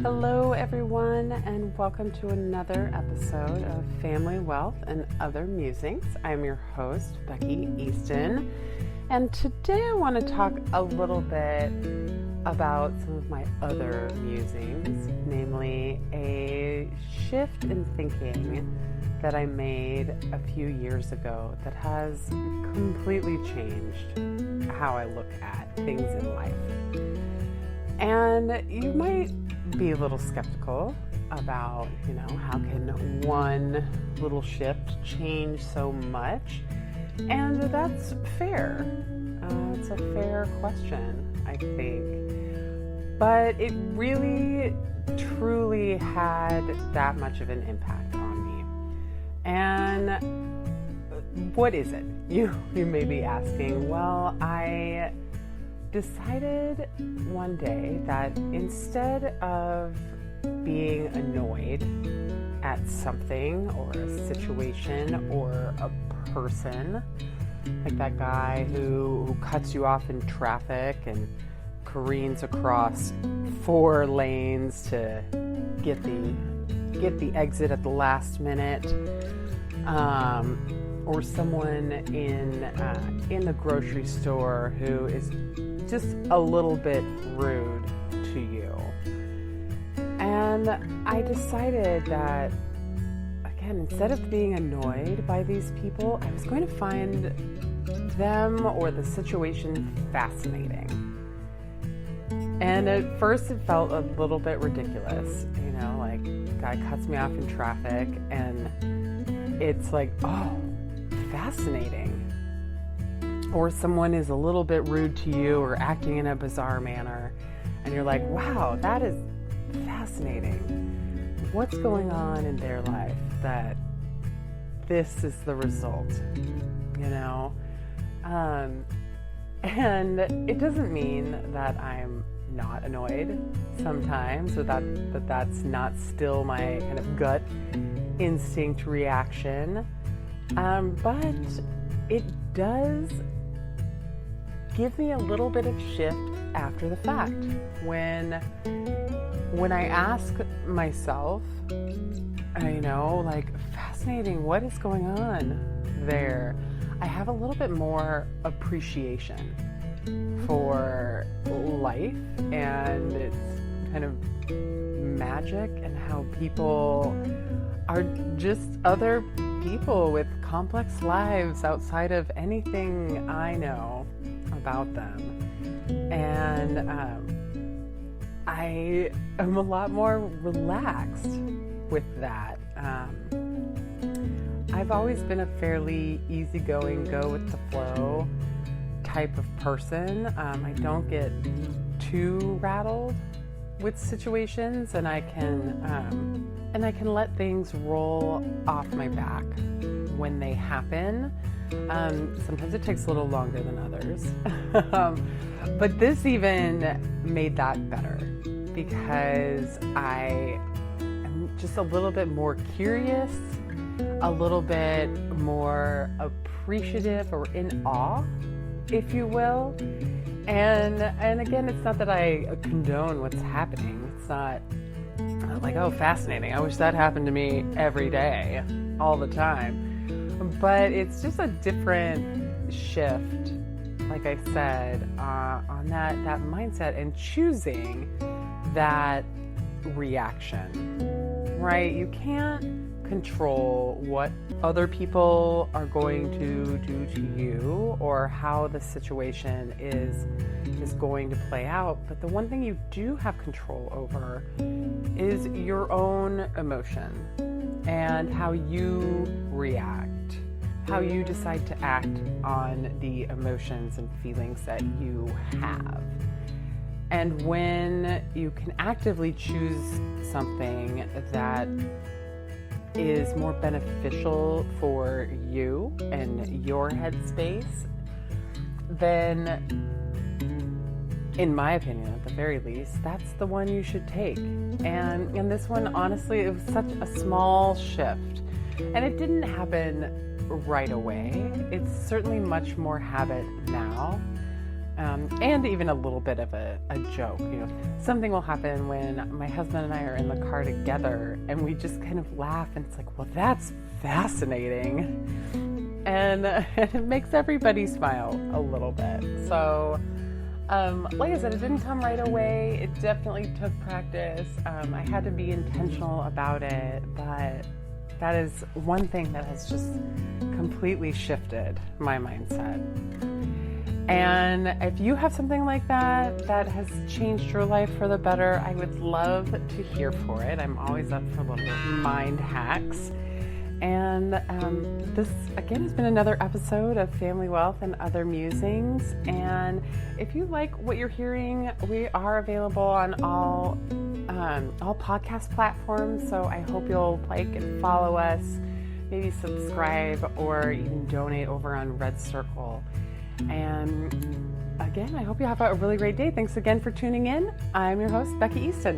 Hello everyone, and welcome to another episode of Family Wealth and Other Musings. I'm your host, Becky Easton, and today I want to talk a little bit about some of my other musings, namely a shift in thinking that I made a few years ago that has completely changed how I look at things in life. And you might be a little skeptical about, how can one little shift change so much? And that's fair. It's a fair question, I think. But it really, truly had that much of an impact on me. And what is it? You may be asking. Well, I decided one day that instead of being annoyed at something or a situation or a person, like that guy who cuts you off in traffic and careens across 4 lanes to get the exit at the last minute, or someone in the grocery store who is just a little bit rude to you. And I decided that, again, instead of being annoyed by these people, I was going to find them or the situation fascinating. And at first it felt a little bit ridiculous, like guy cuts me off in traffic and it's like, oh, fascinating. Or someone is a little bit rude to you or acting in a bizarre manner, and you're like, wow, that is fascinating. What's going on in their life that this is the result, And it doesn't mean that I'm not annoyed sometimes, or that's not still my kind of gut instinct reaction. But it does give me a little bit of shift after the fact. When I ask myself, fascinating, what is going on there? I have a little bit more appreciation for life and its kind of magic and how people are just other people with complex lives outside of anything I know about them. And I am a lot more relaxed with that. I've always been a fairly easygoing, go with the flow type of person. I don't get too rattled with situations, and I can let things roll off my back when they happen. Sometimes it takes a little longer than others. But this even made that better because I am just a little bit more curious, a little bit more appreciative or in awe, if you will. And again, it's not that I condone what's happening. It's not like, oh, fascinating, I wish that happened to me every day, all the time. But it's just a different shift, like I said, on that mindset and choosing that reaction, right? You can't control what other people are going to do to you or how the situation is going to play out. But the one thing you do have control over is your own emotion and how you react, how you decide to act on the emotions and feelings that you have. And when you can actively choose something that is more beneficial for you and your headspace, then, in my opinion, at the very least, that's the one you should take. And this one, honestly, it was such a small shift. And it didn't happen right away. It's certainly much more habit now. and even a little bit of a joke. Something will happen when my husband and I are in the car together, and we just kind of laugh, and it's like, well, that's fascinating, and it makes everybody smile a little bit. So, like I said, it didn't come right away. It definitely took practice. I had to be intentional about it, but that is one thing that has just completely shifted my mindset. And if you have something like that has changed your life for the better, I would love to hear for it. I'm always up for little mind hacks. And this, again, has been another episode of Family Wealth and Other Musings. And if you like what you're hearing, we are available on all podcast platforms. So I hope you'll like and follow us, maybe subscribe, or even donate over on Red Circle. And again, I hope you have a really great day. Thanks again for tuning in. I'm your host, Becky Easton.